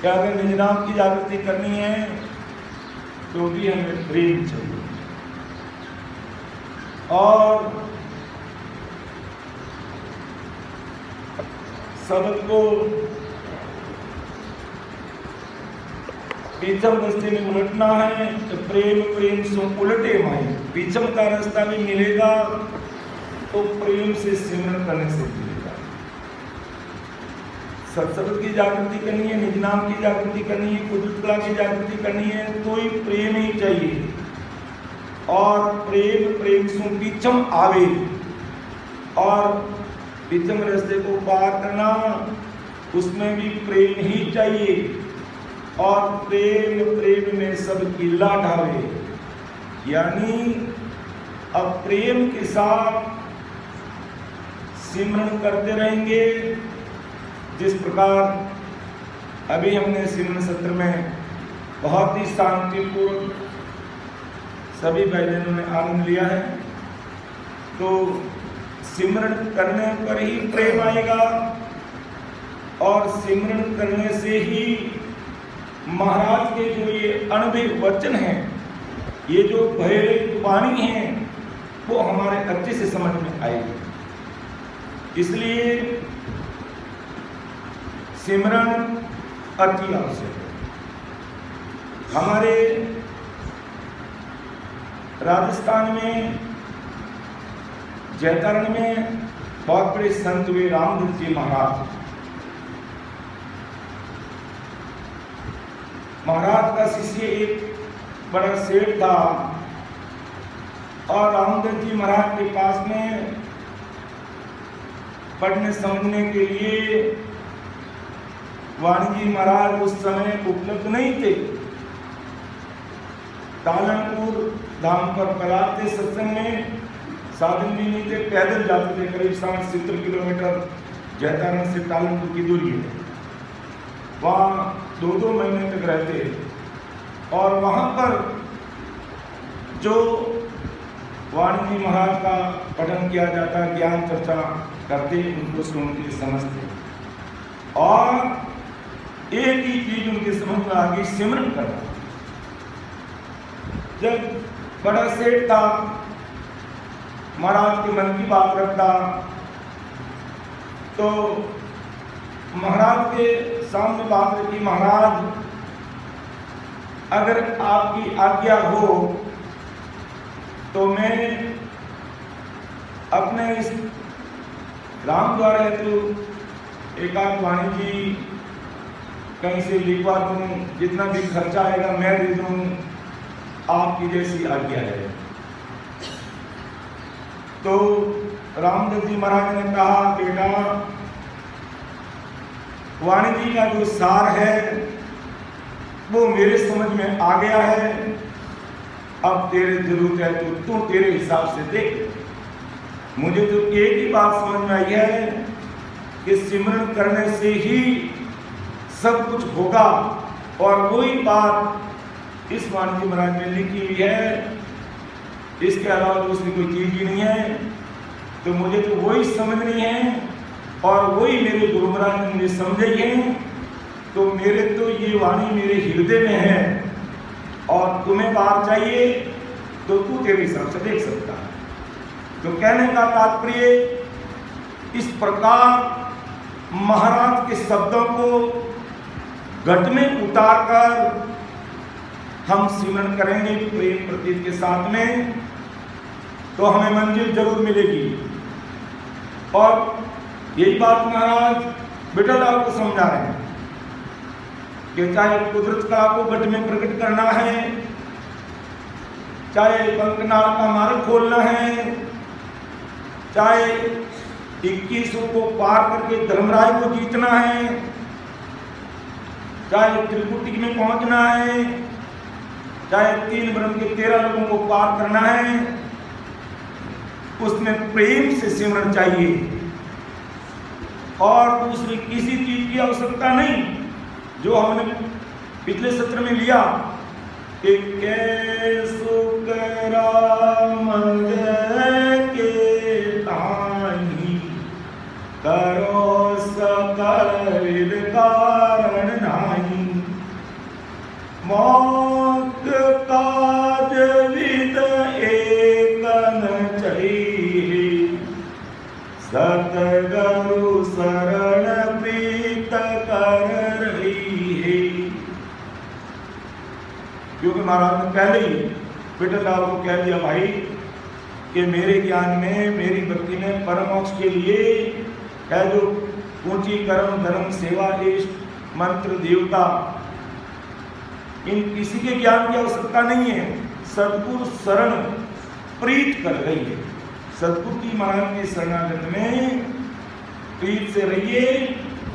कि अगर निज नाम की जागृति करनी है तो भी हमें प्रेम चाहिए। और शब्द को विषम रास्ते में उलटना है तो प्रेम प्रेम से उलटे माए। विषम का रास्ता भी मिलेगा तो प्रेम से सिमरन करने से मिलेगा। सत्शब्द की जागृति करनी है, निज नाम की जागृति करनी है, कुदरत कला की जागृति करनी है तो ही प्रेम ही चाहिए। और प्रेम प्रेम से विषम आवे और विषम रास्ते को पार करना उसमें भी प्रेम ही चाहिए। और प्रेम प्रेम में सबकी लाढावे, यानी अब प्रेम के साथ सिमरन करते रहेंगे। जिस प्रकार अभी हमने सिमरन सत्र में बहुत ही शांतिपूर्वक सभी भाई बहनों ने आनंद लिया है, तो सिमरन करने पर ही प्रेम आएगा और सिमरन करने से ही महाराज के जो ये अनुभव वचन हैं, ये जो भैरव वाणी है, वो हमारे अच्छे से समझ में आएगी। इसलिए सिमरन अति आवश्यक है। हमारे राजस्थान में जयतारण में बहुत बड़े संत हुए रामदत्त जी महाराज। महाराज का शिष्य एक बड़ा सेठ था और रामदत्त जी महाराज के पास में पढ़ने समझने के लिए वाणी जी महाराज उस समय उपलब्ध नहीं थे। तालनपुर धाम पर पलाते सत्संग में साधन भी नहीं थे, पैदल जाते थे। करीब 60-70 किलोमीटर जयतारण से तालनपुर की दूरी है। वहाँ 2-2 महीने तक रहते और वहाँ पर जो वाणी जी महाराज का पठन किया जाता, ज्ञान चर्चा करते, उनको सुनते समझते और एक ही चीज उनके समझ में आ गई, सिमरन करना। जब बड़ा सेठ था, महाराज के मन की बात रखता, तो महाराज के सामने बात रखी, महाराज अगर आपकी आज्ञा हो तो मैं अपने इस राम द्वारा हेतु एक आध वाणी जी कहीं से लिखवा दूं, जितना भी खर्चा आएगा मैं दे दूं, आपकी जैसी आज्ञा है। तो रामदत्त जी महाराज ने कहा, बेटा वाणी जी का जो सार है वो मेरे समझ में आ गया है, अब तेरे जरूरत है तो तू तेरे हिसाब से देख। मुझे तो एक ही बात समझ में आई है कि सिमरन करने से ही सब कुछ होगा और वही बात इस वाणी जी महाराज ने लिखी हुई है, इसके अलावा दूसरी कोई चीज ही नहीं है। तो मुझे तो वही समझनी है और वही मेरे गुरु महाराज ने मुझे समझाई है। तो मेरे तो ये वाणी मेरे हृदय में है और तुम्हें बात चाहिए तो तू तेरे हिसाब से देख सकता है। तो कहने का तात्पर्य इस प्रकार महाराज के शब्दों को घट में उतार कर हम सिमरन करेंगे प्रेम प्रतीत के साथ में, तो हमें मंजिल जरूर मिलेगी। और यही बात महाराज विठललाल को समझा रहे हैं कि चाहे कुदरत कला को घट में प्रकट करना है, चाहे पंकनाल का मार्ग खोलना है, चाहे 21 को पार करके धर्मराय को जीतना है, चाहे त्रिकुटी में पहुंचना है, चाहे 3 ब्रह्म के 13 लोगों को पार करना है, उसमें प्रेम से सिमरन चाहिए और दूसरी किसी चीज की आवश्यकता नहीं। जो हमने पिछले सत्र में लिया कि कैसो राम के ताही करो सकल विद कारण नाही, मौत काज विद एकन चही, सतगुरु शरण प्रीत कर रही है। क्योंकि महाराज ने पहले ही विठल लाल को कह दिया, भाई कि मेरे ज्ञान में, मेरी भक्ति में परम मोक्ष के लिए है जो ऊंची कर्म धर्म सेवा इष्ट मंत्र देवता, इन किसी के ज्ञान की आवश्यकता नहीं है। सतगुरु शरण प्रीत कर रही है। सतगुरु की महाराज के शरणागत में प्रीत से रहिए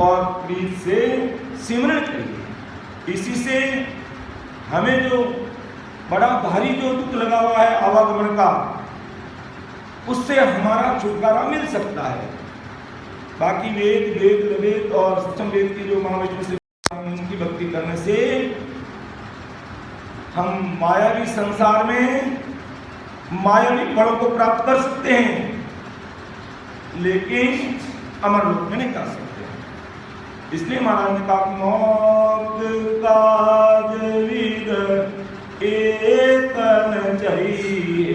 और प्रीत से सिमरण करिए। इसी से हमें जो बड़ा भारी जो दुख लगा हुआ है आवागमन का, उससे हमारा छुटकारा मिल सकता है। बाकी वेद वेद और सप्तम वेद की जो महाविष्णु से उनकी भक्ति करने से हम मायावी संसार में मायावी फलों को प्राप्त कर सकते हैं, लेकिन अमर लोक में नहीं कर सकते। इसलिए महाराज ने कहा, मौत काज विद एकन चाहिए,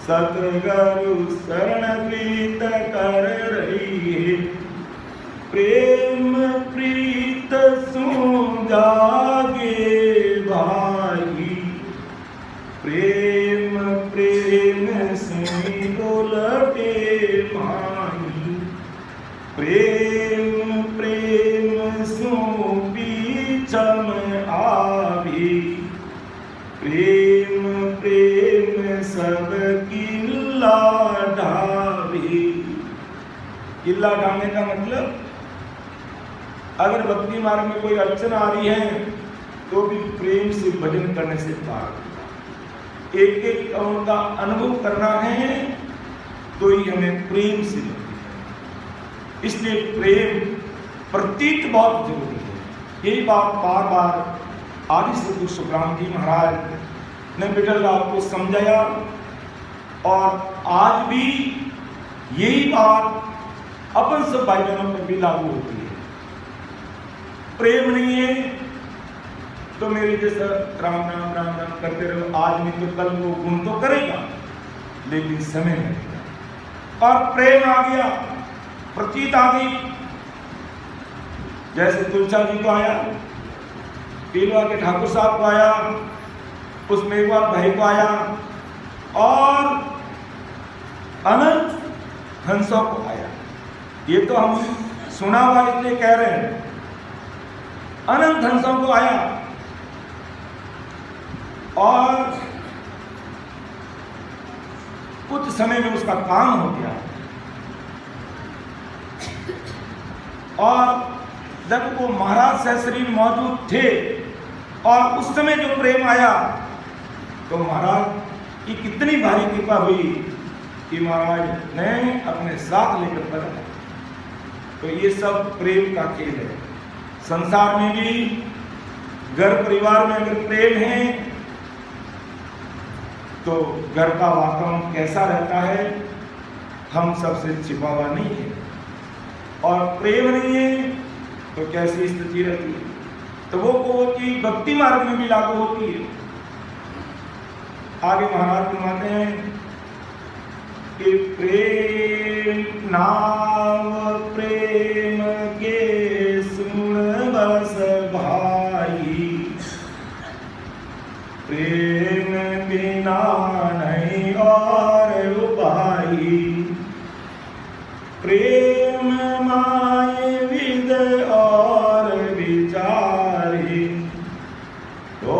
सतगुरु शरण प्रीत कर रही है। प्रेम प्रीत सु जागे भाई, प्रेम प्रेम से डोलते माही, प्रेम प्रेम सु पीछम आवी, प्रेम प्रेम सब किल्ला ढावी। किल्ला ढाने का मतलब, अगर भक्ति मार्ग में कोई अड़चन आ रही है तो भी प्रेम से भजन करने से पार। एक एक कौन का अनुभव करना है तो ही हमें प्रेम से मिलती है। इसलिए प्रेम प्रतीत बहुत जरूरी है। यही बात बार बार आदि सतगुरु सुखराम जी महाराज ने विठल राव को समझाया, और आज भी यही बात अपन सब भाई बहनों पर भी लागू होती है। प्रेम नहीं है तो मेरे जैसा राम राम राम राम करते रहो, आज नहीं तो कल वो गुण तो करेगा, लेकिन समय लगेगा। और प्रेम आ गया, प्रतीत आ गई, जैसे तुलसा जी को आया, पीलवा के ठाकुर साहब को आया, उसमें एक बार भाई को आया, और अनंत हंसों को आया। ये तो हम सुना हुआ इसलिए कह रहे हैं। अनंत हंसों को आया और कुछ समय में उसका काम हो गया, और जब वो महाराज सहस्रीन मौजूद थे और उस समय जो प्रेम आया, तो महाराज की कितनी भारी कृपा हुई कि महाराज ने अपने साथ लेकर पढ़ा। तो ये सब प्रेम का खेल है। संसार में भी, घर परिवार में अगर प्रेम है तो घर का वातावरण कैसा रहता है, हम सबसे छिपा हुआ नहीं है। और प्रेम नहीं है तो कैसी स्थिति रहती है। तो वो की भक्ति मार्ग में भी लागू होती है। आगे महाराज फरमाते हैं कि प्रेम नाम प्रेम के सुन बस भाई, प्रेम बिना नहीं और उपाई, प्रेम माय विद और विचारी, तो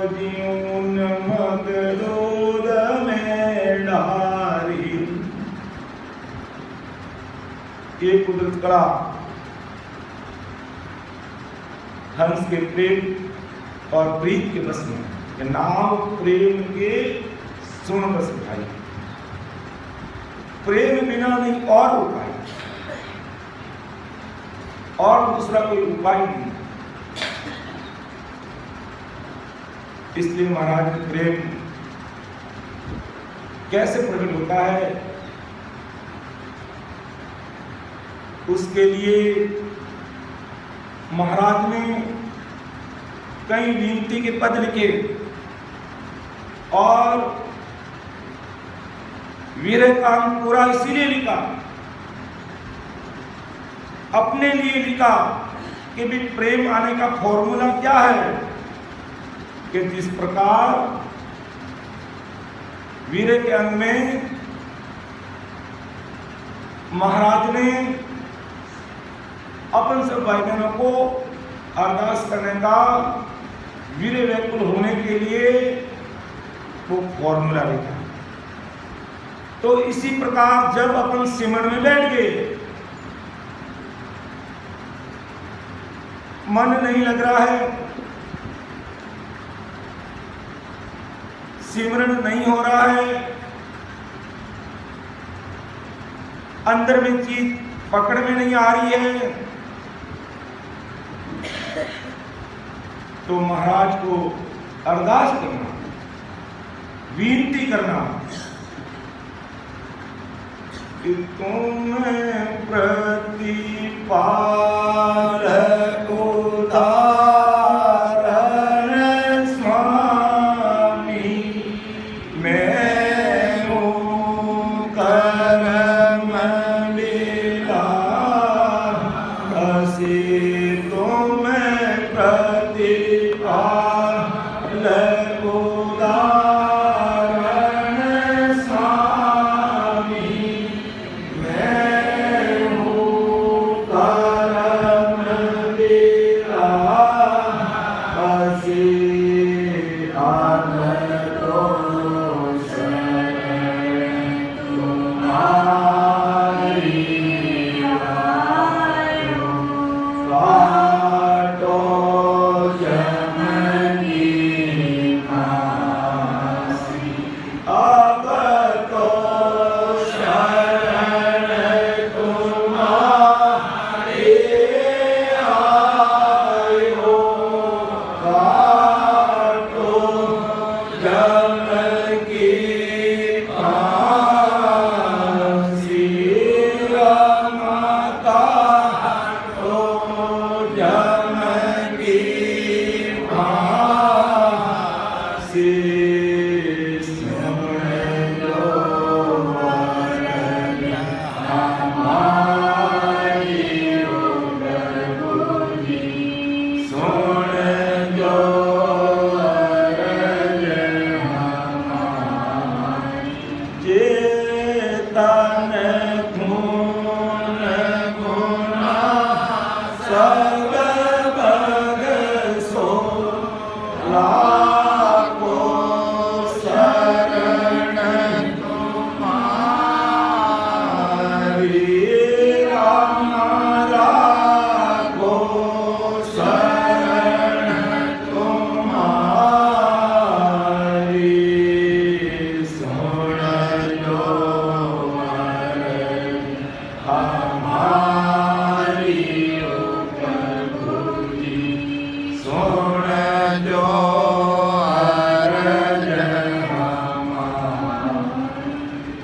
जीवन मग दूध में डारी। ये कुदरत कला हंस के प्रेम और प्रीत के बस में, नाम प्रेम के सुन बस भाई, प्रेम बिना नहीं और उपाय, और दूसरा कोई उपाय नहीं। इसलिए महाराज प्रेम कैसे प्रकट होता है, उसके लिए महाराज ने कई विनती के पद लिखे और वीर काम पूरा इसीलिए लिखा, अपने लिए लिखा कि भी प्रेम आने का फॉर्मूला क्या है, कि जिस प्रकार वीर के अंग में महाराज ने अपन सब भाई बहनों को अरदास करने का, वीर व्याकुल होने के लिए वो फॉर्मूला लिखा। तो इसी प्रकार जब अपन सिमरन में बैठ गए, मन नहीं लग रहा है, सिमरन नहीं हो रहा है, अंदर में चीज पकड़ में नहीं आ रही है, तो महाराज को अरदास करना, विनती करना कि तुम प्रतिपाल उदाहरण स्वामी, मैं हूँ कर्म लीला बसी, तुम प्रतिपाल उदाहरण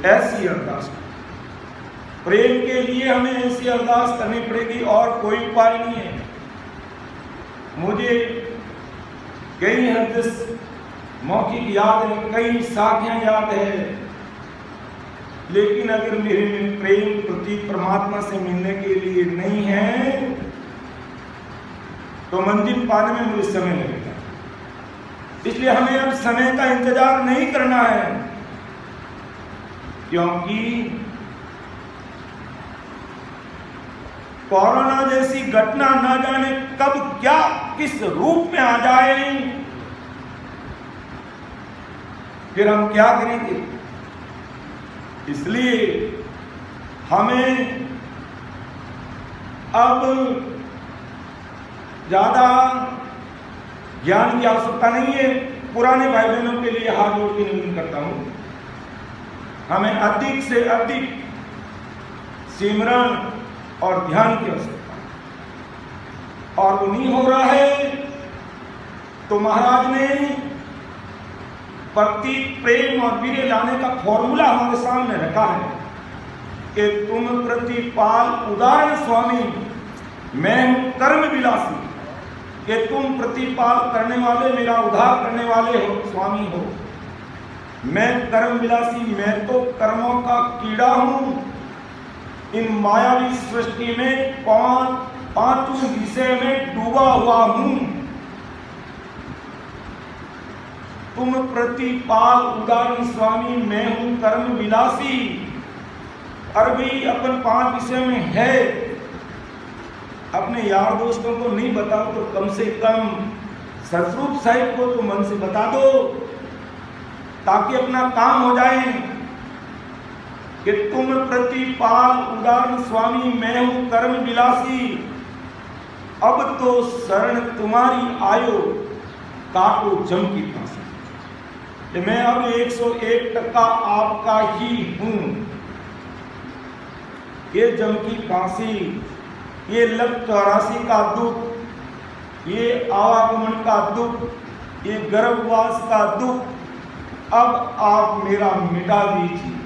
ऐसी अरदास, प्रेम के लिए हमें ऐसी अरदास करनी पड़ेगी और कोई उपाय नहीं है। मुझे कई हदीस मौखिक याद है, कई साखियां याद है, लेकिन अगर मेरे में प्रेम प्रतीक परमात्मा से मिलने के लिए नहीं है तो मंजिल पाने में मुझे समय लगेगा। इसलिए हमें अब समय का इंतजार नहीं करना है, क्योंकि कोरोना जैसी घटना ना जाने कब क्या किस रूप में आ जाए, फिर हम क्या करेंगे। इसलिए हमें अब ज्यादा ज्ञान की आवश्यकता नहीं है। पुराने भाई बहनों के लिए हाथ जोड़ के निवेदन करता हूं, हमें अधिक से अधिक सिमरन और ध्यान की आवश्यकता है, और वो नहीं हो रहा है तो महाराज ने प्रतीक प्रेम और वीर्य लाने का फॉर्मूला हमारे सामने रखा है कि तुम प्रतिपाल उदाहरण स्वामी, मैं हूं कर्म विलासी। कि तुम प्रतिपाल करने वाले, मेरा उद्धार करने वाले हो, स्वामी हो। मैं कर्म विलासी, मैं तो कर्मों का कीड़ा हूं। इन मायावी सृष्टि में पांचों विषय में डूबा हुआ हूं। तुम प्रतिपाल उदाहरण स्वामी, मैं हूं कर्म विलासी। और भी अपन 5 विषय में है, अपने यार दोस्तों को नहीं बताओ तो कम से कम सतरूप साहिब को तो मन से बता दो, ताकि अपना काम हो जाए कि तुम प्रतिपाल उदाहरण स्वामी, मैं हूं कर्म विलासी। अब तो शरण तुम्हारी आयो, काटो जम की फांसी। मैं अब 101% आपका ही हूं। ये जम की फांसी, ये लग 84 का दुख, ये आवागमन का दुख, ये गर्भवास का दुख, अब आप मेरा मिटा दीजिए।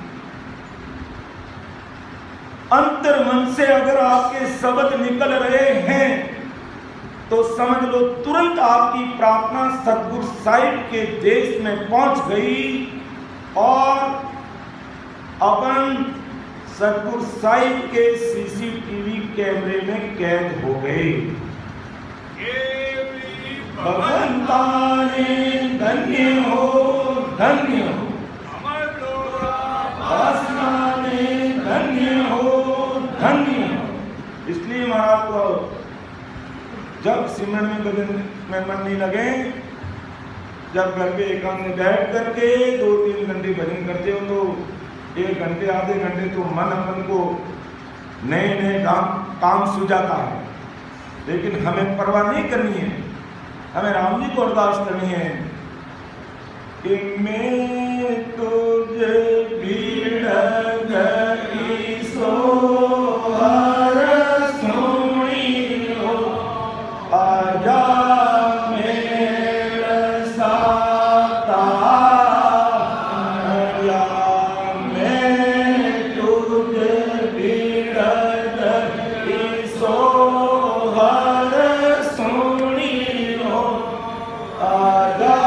अंतर मन से अगर आपके शब्द निकल रहे हैं तो समझ लो तुरंत आपकी प्रार्थना सतगुरु साहिब के देश में पहुंच गई और अपन सतगुरु साहिब के सीसीटीवी कैमरे में कैद हो गए। भगवंता ने धन्य हो, धन्य हो, वासना ने धन्य हो, धन्य हो। इसलिए महाराज को जब सिमरन में भजन में मन नहीं लगे, जब घर पे एकांत में बैठ करके 2-3 घंटे भजन करते हो तो 1 घंटे आधे घंटे तो मन अपन को नए नए काम सुझाता है। लेकिन हमें परवाह नहीं करनी है, हमें राम जी को अरदास करनी है कि मैं तुझे भीड़ गई सो हर सोनी हो, आजा मेरे साता या मैं तुझे भीड़ गई सो हर सोनी हो, आजा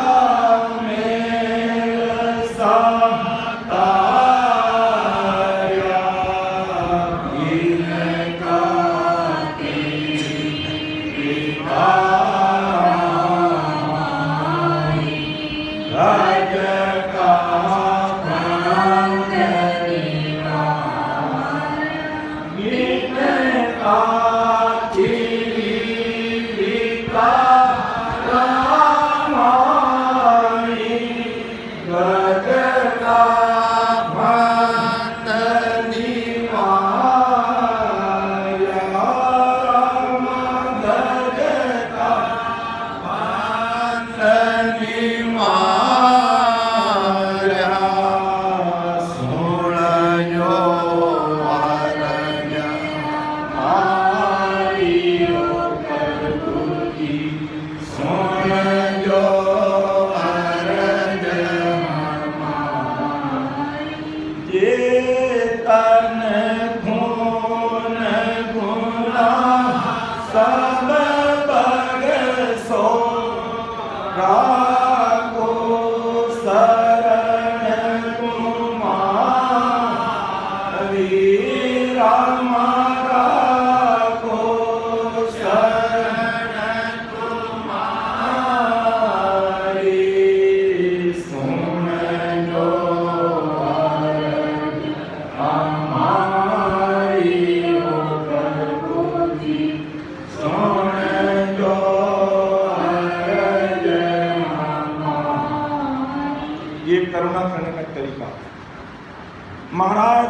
महाराज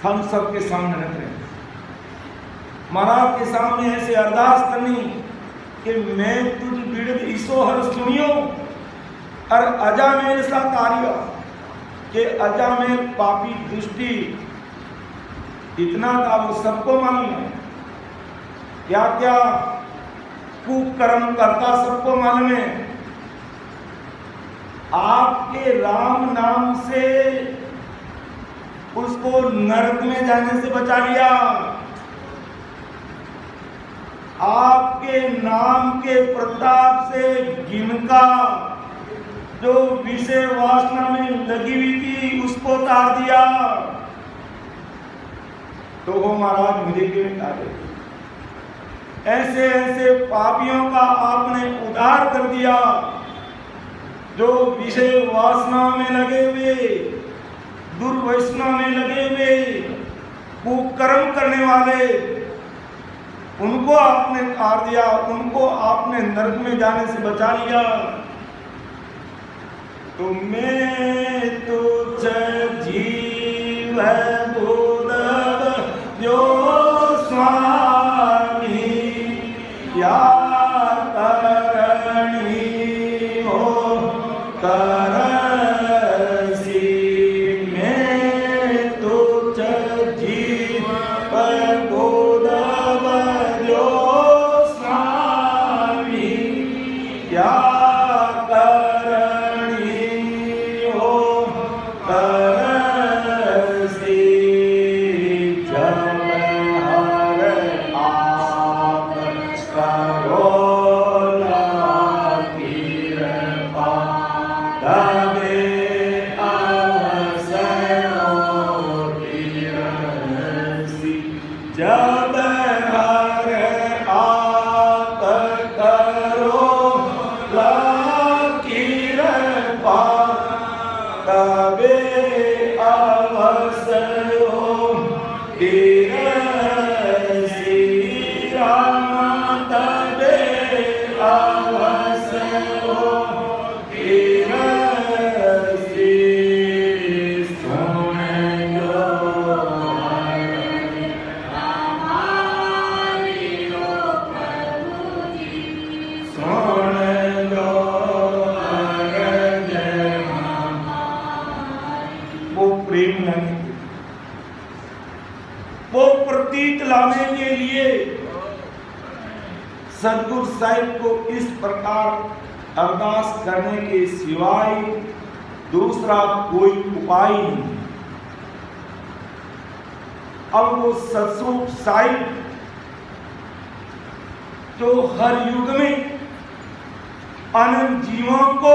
हम सबके सामने रख रहे हैं। महाराज के सामने ऐसे अरदास करनी कि मैं तुझ पीड़ित ईसो हर सुनियो और अजा मेरे साथ आरिया कि अजा में पापी दृष्टि इतना था वो सबको मालूम है, क्या क्या कुकर्म करता सबको मालूम है। आपके राम नाम से उसको नरक में जाने से बचा लिया। आपके नाम के प्रताप से जिनका जो विषय वासना में लगी हुई थी उसको तार दिया, तो वो महाराज मुझे क्यों तारे? ऐसे ऐसे पापियों का आपने उद्धार कर दिया जो विषय वासना में लगे हुए, दुर्वासना में लगे हुए, कुकर्म करने वाले, उनको आपने तार दिया, उनको आपने नरक में जाने से बचा लिया। तो मैं तुझ जीव बोधव जो स्वामी या करणी हो करसी, मैं तुझ जीव बोधव जो स्वामी या जब हर आप करो कृपा, तबे अवसर हो श्री राम, तबे अवसर हो वो प्रतीक लाने के लिए सदगुरु साहिब को इस प्रकार अरदास करने के सिवाय दूसरा कोई उपाय नहीं। अब वो सतस्वरूप साहिब जो हर युग में अनंत जीवों को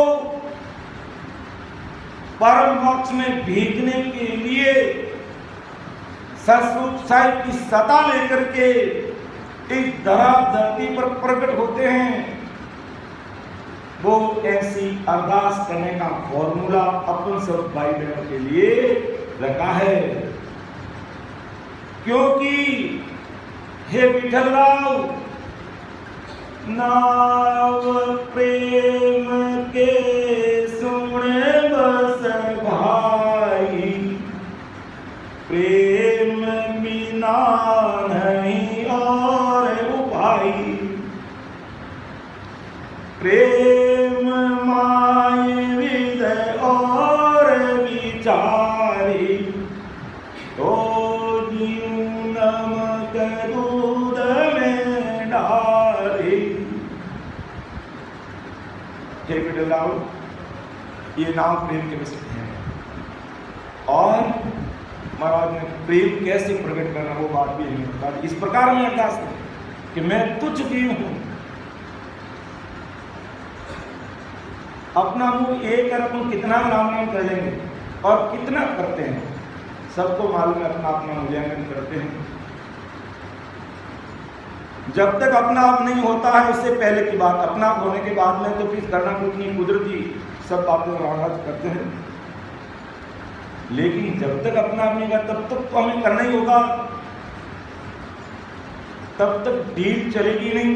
परम मोक्ष में भेजने के लिए सतस्वरूप साहिब की सत्ता लेकर के इस धरती पर प्रकट होते हैं। वो ऐसी अरदास करने का फॉर्मूला अपन सब भाई बहनों के लिए रखा है, क्योंकि हे विठलराव, नाव प्रेम के सुने बस भाई, प्रेम बिना नहीं और उपाय, प्रेम माय विदय और विचारी, तो जीव नमक दूध में डाली। हे विठलराव, ये नाम प्रेम के विषय है, और महाराज ने प्रेम कैसे प्रकट करना वो बात भी नहीं बता। इस प्रकार में अरदास है कि मैं तुझ की हूं, अपना मुंह एक अपन कितना राम नाम कर लेंगे और कितना करते हैं, सबको मालूम है, अपना अपना मूल्यांकन करते हैं। जब तक अपना आप नहीं होता है उससे पहले की बात, अपना आप होने के बाद में तो फिर करना कुछ नहीं, कुदरती सब बातें राज करते हैं। लेकिन जब तक अपना आप नहीं होगा तब तक तो हमें करना ही होगा, तब तक डील चलेगी नहीं।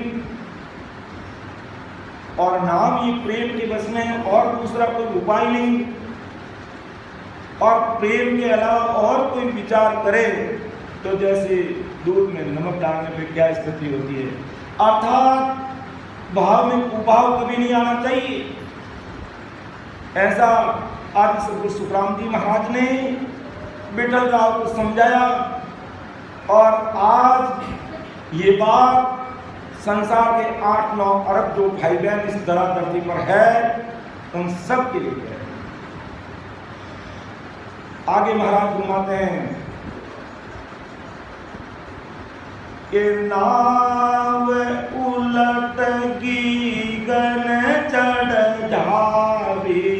और नाम ये प्रेम के बस में है, और दूसरा कोई उपाय नहीं। और प्रेम के अलावा और कोई विचार करे तो जैसे दूध में नमक डालने पे क्या स्थिति होती है, अर्थात भाव में कुभाव कभी नहीं आना चाहिए। ऐसा आदि सदगुरु सुखराम जी महाराज ने विठलराव को समझाया, और आज ये बात संसार के 8-9 अरब जो भाई बहन इस धरती पर है उन सब के लिए है। आगे महाराज घुमाते हैं, के नाव उलट गीगन चढ़ जावी,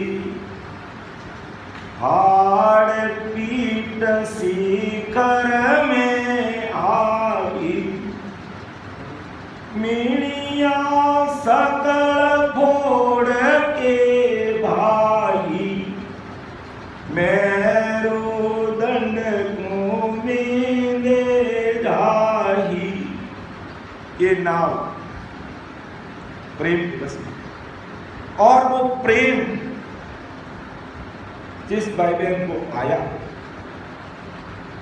हाड़ पीट शिखर में आवी, मीणिया सकल फोड़ के भाई, मैरू दंड घूमेंगे जाही। ये नाव प्रेम की बस, और वो प्रेम जिस भाई बहन को आया,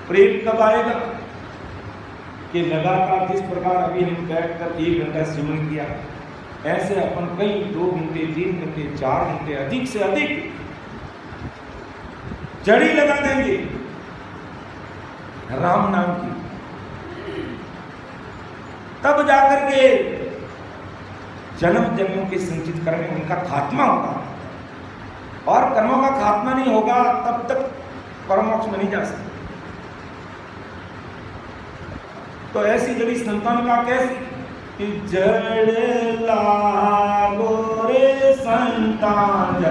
प्रेम कब आएगा कि लगातार जिस प्रकार अभी हम बैठकर 1 घंटा सिमरन किया, ऐसे अपन कई 2 घंटे 3 घंटे 4 घंटे अधिक से अधिक जड़ी लगा देंगे राम नाम की, तब जाकर के जन्म जन्मों के संचित कर्म उनका खात्मा होगा। और कर्मों का खात्मा नहीं होगा तब तक परमोक्ष में नहीं जा सकते। तो ऐसी जड़ी संतान का कैसे कि जड़ लागो रे संतान।